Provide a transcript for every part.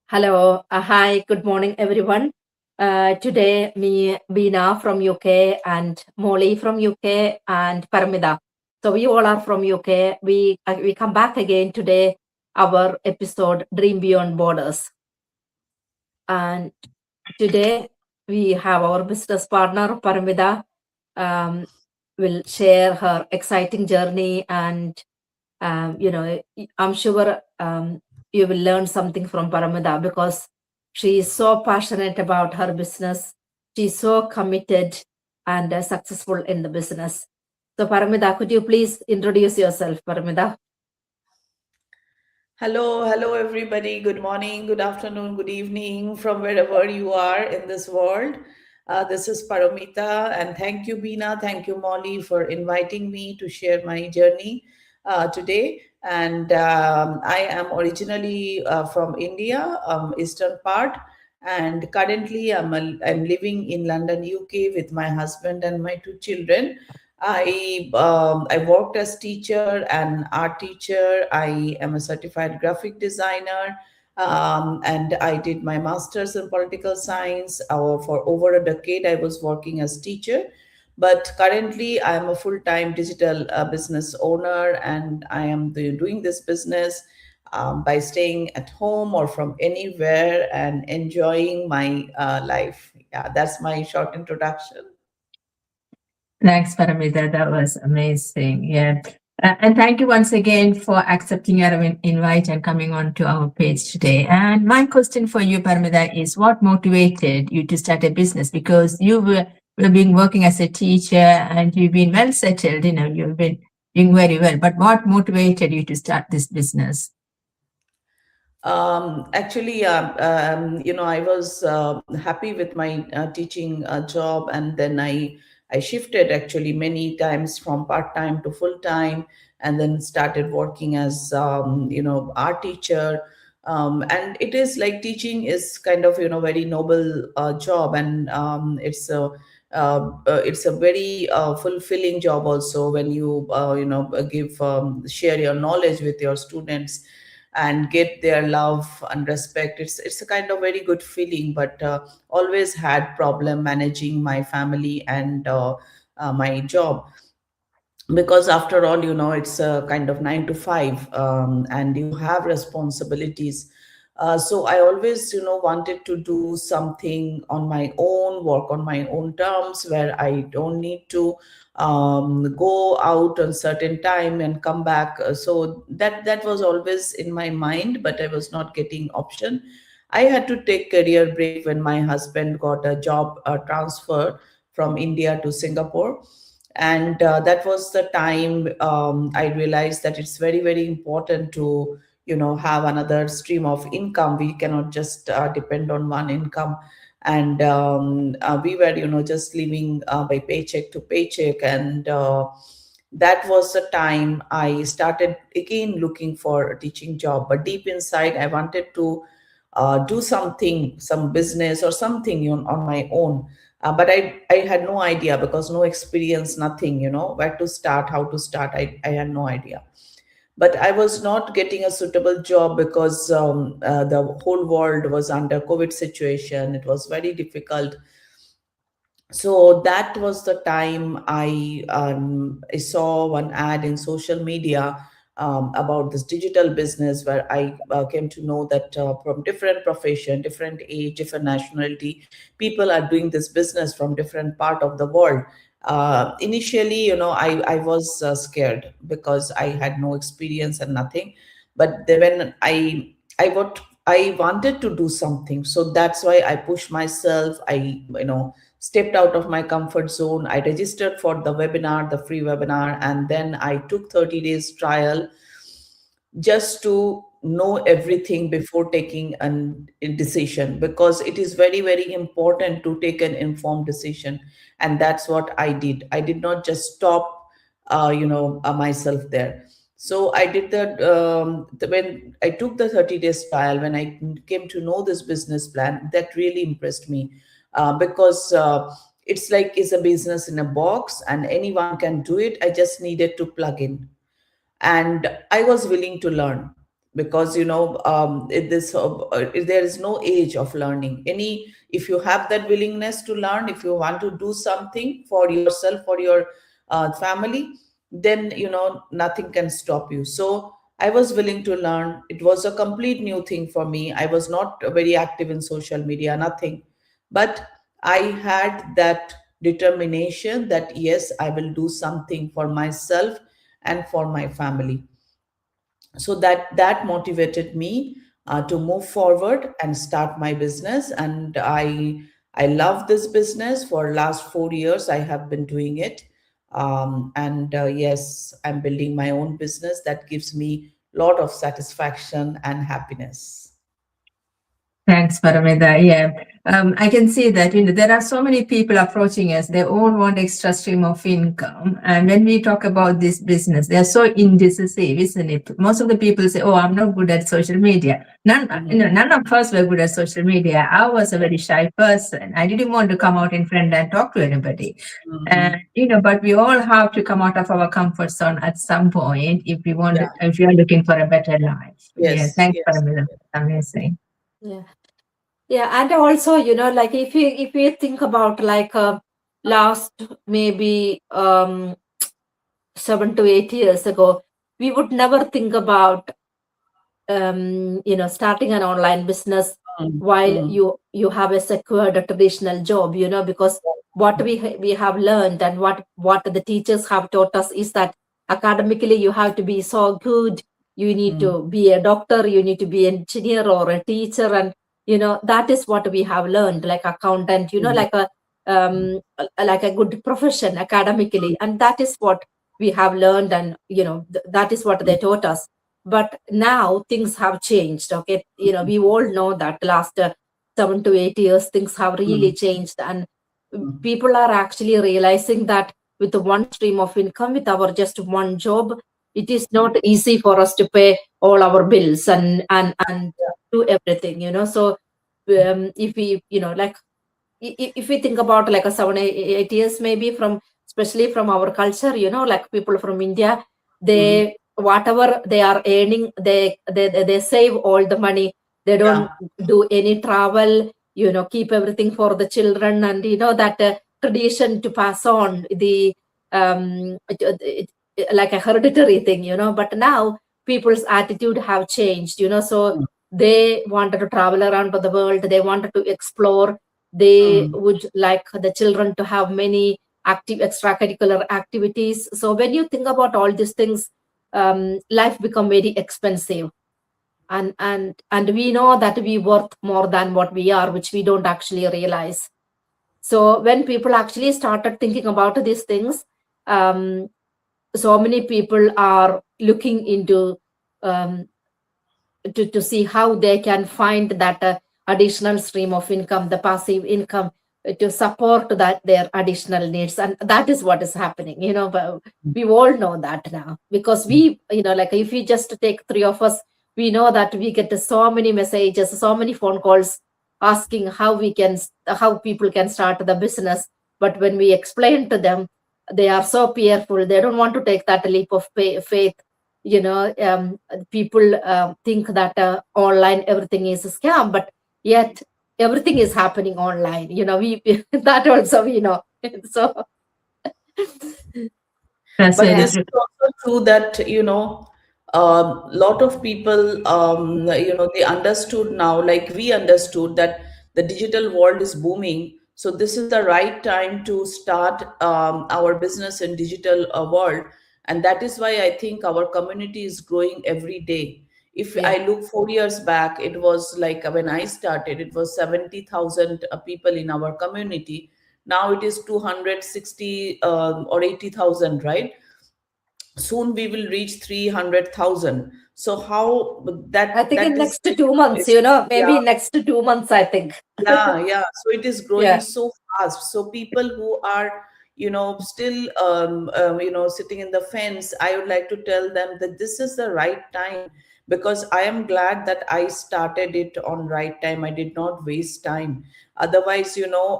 Hello, hi, good morning, everyone. Today, me, Beena from UK, and Molly from UK, and Paramida. So we all are from UK. We come back again today. Our episode Dream Beyond Borders, and today we have our business partner Paramida. Um, will share her exciting journey, and I'm sure you will learn something from Paramida because she is so passionate about her business. She's so committed and successful in the business. So, Paramida, could you please introduce yourself, Paramida? Hello, everybody. Good morning, good afternoon, good evening from wherever you are in this world. This is Paramita, and thank you, Beena. Thank you, Molly, for inviting me to share my journey today. And I am originally from India, eastern part, and currently I'm living in London, UK, with my husband and my two children. I worked as teacher and art teacher. I am a certified graphic designer, and I did my master's in political science. For over a decade, I was working as teacher, but currently I am a full-time digital business owner, and I am doing this business by staying at home or from anywhere and enjoying my life. Yeah, that's my short introduction. Thanks, Paramita. That was amazing. Yeah. And thank you once again for accepting our invite and coming on to our page today. And my question for you, Paramita, is what motivated you to start a business? Because you've been working as a teacher and you've been well settled, you've been doing very well. But what motivated you to start this business? Actually, I was happy with my teaching job, and then I shifted actually many times from part time to full time, and then started working as art teacher. And it is like teaching is kind of very noble job, and it's a very fulfilling job also when you give share your knowledge with your students and get their love and respect. It's a kind of very good feeling, but always had problem managing my family and my job, because after all it's a kind of 9 to 5, and you have responsibilities. So I always wanted to do something on my own, work on my own terms, where I don't need to go out on certain time and come back. So that was always in my mind, but I was not getting option. I had to take career break when my husband got a job transfer from India to Singapore. And that was the time I realized that it's very very important to have another stream of income. We cannot just depend on one income. And we were just living by paycheck to paycheck. And that was the time I started again looking for a teaching job, but deep inside I wanted to do something, some business or something on my own. But I had no idea, because no experience, nothing, where to start, how to start. I had no idea. But I was not getting a suitable job, because the whole world was under COVID situation. It was very difficult. So that was the time I saw one ad in social media about this digital business, where I came to know that from different profession, different age, different nationality, people are doing this business from different part of the world. Initially, I was scared, because I had no experience and nothing. But then when I wanted to do something, so that's why I pushed myself. I stepped out of my comfort zone. I registered for the webinar, the free webinar, and then I took 30 days trial, just to know everything before taking a decision, because it is very very important to take an informed decision. And that's what I did. I did not just stop myself there. So I did that. When I took the 30 days trial, when I came to know this business plan, that really impressed me, because it's like it's a business in a box and anyone can do it. I just needed to plug in, and I was willing to learn. because there is no age of learning. If you have that willingness to learn, if you want to do something for yourself, for your family, then nothing can stop you. So I was willing to learn. It was a complete new thing for me. I was not very active in social media, nothing, but I had that determination that yes, I will do something for myself and for my family. So that motivated me to move forward and start my business. And I love this business. For last 4 years I have been doing it. And yes, I'm building my own business that gives me a lot of satisfaction and happiness. Thanks, Paramita. Yeah, I can see that there are so many people approaching us. They all want extra stream of income, and when we talk about this business, they are so indecisive, isn't it? Most of the people say, "Oh, I'm not good at social media." None of us were good at social media. I was a very shy person. I didn't want to come out in front and talk to anybody. And but we all have to come out of our comfort zone at some point if we want, if we are looking for a better life. Yeah, thanks, Paramita. Amazing. Yeah, and also, like if you think about like last maybe 7 to 8 years ago, we would never think about starting an online business while you have a secured traditional job, because what we have learned and what the teachers have taught us is that academically you have to be so good. You need to be a doctor, you need to be an engineer or a teacher, and that is what we have learned, like accountant, like a good profession academically, and that is what we have learned, and that is what they taught us. But now things have changed. Okay, we all know that last 7 to 8 years things have really changed, and people are actually realizing that with the one stream of income, with our just one job, it is not easy for us to pay all our bills and do everything. So if we like if we think about like a 7 8 years maybe, from especially from our culture, like people from India, they whatever they are earning, they save all the money. They don't do any travel, keep everything for the children, and that tradition to pass on the like a hereditary thing, but now people's attitude have changed, so they wanted to travel around the world, they wanted to explore, they would like the children to have many active extracurricular activities. So when you think about all these things, life become very expensive, and we know that we worth more than what we are, which we don't actually realize. So when people actually started thinking about these things, so many people are looking into to see how they can find that additional stream of income, the passive income, to support that their additional needs, and that is what is happening. But we all know that now, because we, like if we just take three of us, we know that we get so many messages, so many phone calls asking how people can start the business. But when we explain to them, they are so fearful, they don't want to take that leap of faith. People think that online everything is a scam, but yet everything is happening online. We that also we know. So That's but very this true. is also true that a lot of people they understood now, like we understood, that the digital world is booming. So this is the right time to start our business in digital world. And that is why I think our community is growing every day. If Yeah. I look 4 years back, it was like when I started, it was 70,000 people in our community. Now it is 260 or 80,000, right? Soon we will reach 300,000. So how I think in that is next 2 months, maybe yeah, next 2 months, I think. yeah. So it is growing Yeah. so fast. So people who are still sitting in the fence, I would like to tell them that this is the right time, because I am glad that I started it on right time. I did not waste time. Otherwise,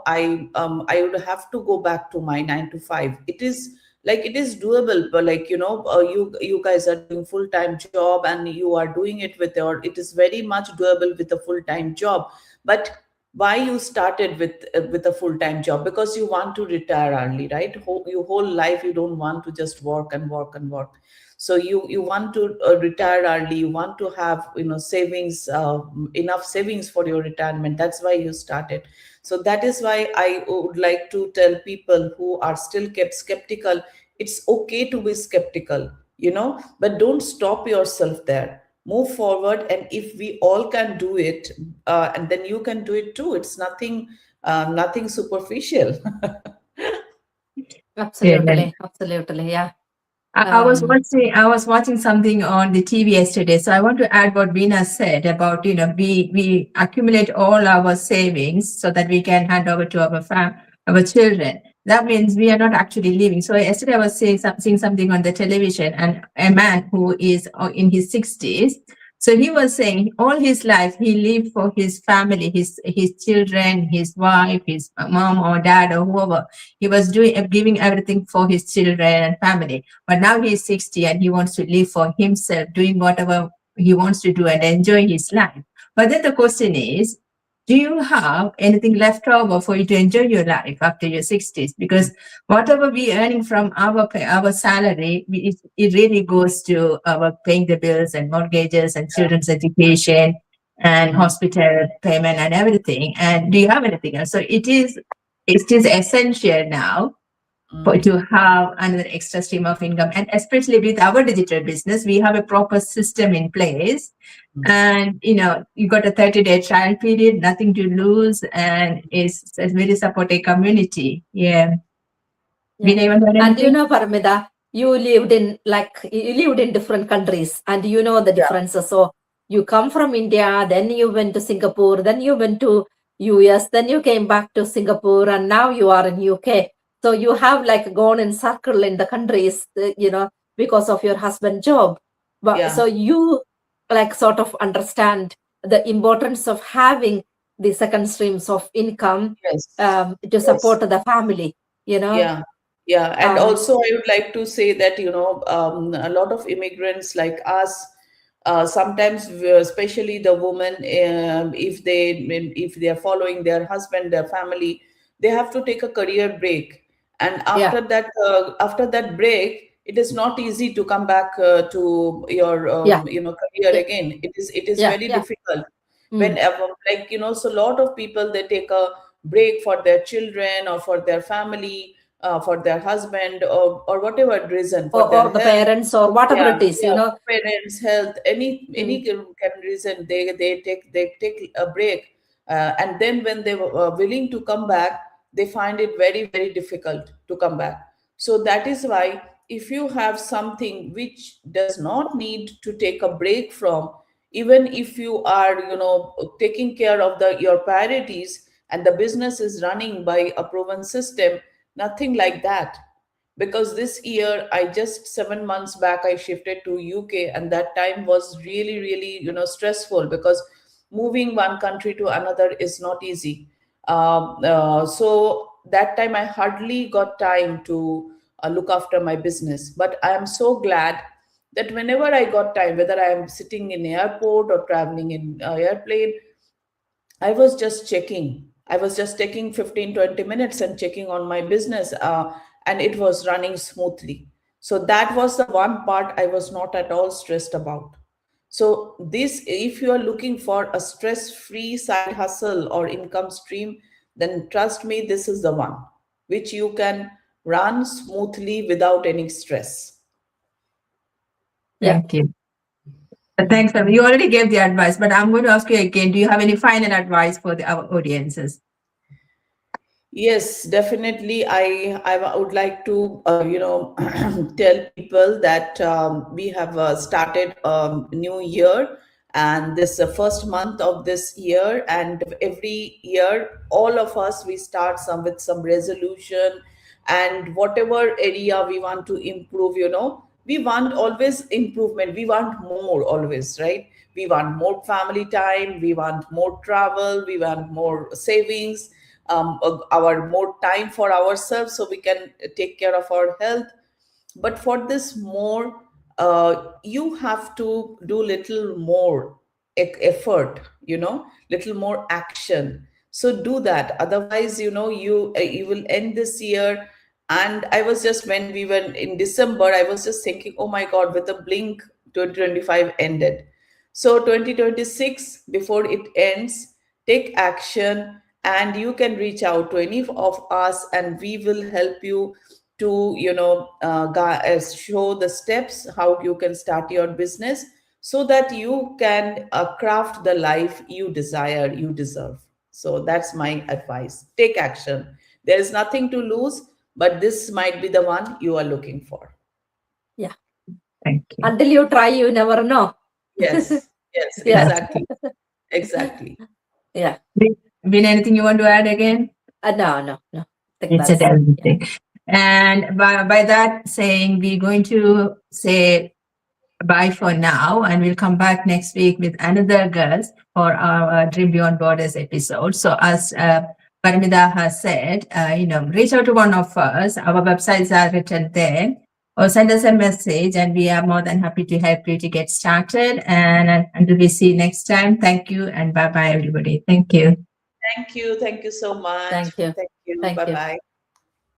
I would have to go back to my 9 to 5. It is like it is doable, but like you guys are doing full-time job and you are doing it with your, it is very much doable with a full-time job. But why you started with a full-time job? Because you want to retire early, right? Your whole life you don't want to just work and work and work. So you want to retire early, you want to have savings, enough savings for your retirement. That's why you started. So that is why I would like to tell people who are still kept skeptical, it's okay to be skeptical, but don't stop yourself there. Move forward, and if we all can do it, and then you can do it too. It's nothing superficial. Absolutely, absolutely, yeah. I was watching something on the TV yesterday. So I want to add what Veena said about, we accumulate all our savings so that we can hand over to our children. That means we are not actually living. So yesterday I was seeing something on the television, and a man who is in his 60s. So he was saying all his life he lived for his family, his children, his wife, his mom or dad or whoever. He was giving everything for his children and family. But now he's 60 and he wants to live for himself, doing whatever he wants to do and enjoy his life. But then the question is, do you have anything left over for you to enjoy your life after your 60s? Because whatever we earning from our salary, it really goes to our paying the bills and mortgages and children's education and hospital payment and everything. And do you have anything else? So it is essential now to have another extra stream of income. And especially with our digital business, we have a proper system in place. And, you got a 30-day trial period, nothing to lose, and it's a very supportive community. Yeah. Yeah. Veena, you want to add And anything? Paramida, you lived in different countries, and you know the differences. So you come from India, then you went to Singapore, then you went to US, then you came back to Singapore, and now you are in UK. So you have gone in circle in the countries, because of your husband job. But Yeah. so you sort of understand the importance of having the second streams of income Yes. to support the family. Yeah, and also I would like to say that a lot of immigrants like us, sometimes especially the women, if they are following their husband, their family, they have to take a career break, and after that break, it is not easy to come back to your career again. It is very difficult. Whenever, so a lot of people, they take a break for their children or for their family, for their husband, or whatever reason, for their or the health. parents or whatever it is, Parents, health, any can reason, they take a break, and then when they were willing to come back, they find it very, very difficult to come back. So that is why, if you have something which does not need to take a break from, even if you are taking care of your priorities, and the business is running by a proven system, nothing like that. Because this year, I just 7 months back, I shifted to UK, and that time was really, really stressful, because moving one country to another is not easy. So that time I hardly got time to look after my business. But I am so glad that whenever I got time, whether I am sitting in airport or traveling in airplane, I was just checking. I was just taking 15-20 minutes and checking on my business, and it was running smoothly. So that was the one part I was not at all stressed about. So this, if you are looking for a stress-free side hustle or income stream, then trust me, this is the one which you can run smoothly without any stress. Thank you. Thanks, Pam. You already gave the advice, but I'm going to ask you again, do you have any final advice for our audiences? Yes, definitely. I would like to tell people that we have started new year, and this first month of this year, and every year all of us, we start with some resolution, and whatever area we want to improve, we want always improvement, we want more always, right? We want more family time, we want more travel, we want more savings, our more time for ourselves, so we can take care of our health. But for this more, you have to do little more effort, little more action. So do that. Otherwise, you will end this year. And I was just, when we were in December, I was just thinking, oh my God, with a blink, 2025 ended. So 2026, before it ends, take action, and you can reach out to any of us, and we will help you to show the steps how you can start your business, so that you can craft the life you desire, you deserve. So that's my advice. Take action. There is nothing to lose, but this might be the one you are looking for. Thank you. Until you try, you never know. Yes. Yeah. Exactly. Yeah. Vin, anything you want to add again? No. Think It's that's a it. everything. And by that saying, we're going to say bye for now, and we'll come back next week with another guest for our Dream Beyond Borders episode. So as Paramida has said, reach out to one of us. Our websites are written there, or send us a message, and we are more than happy to help you to get started. And until we see you next time, thank you, and bye-bye, everybody. Thank you. Thank you so much. Thank you. Thank you. Thank you. Bye-bye.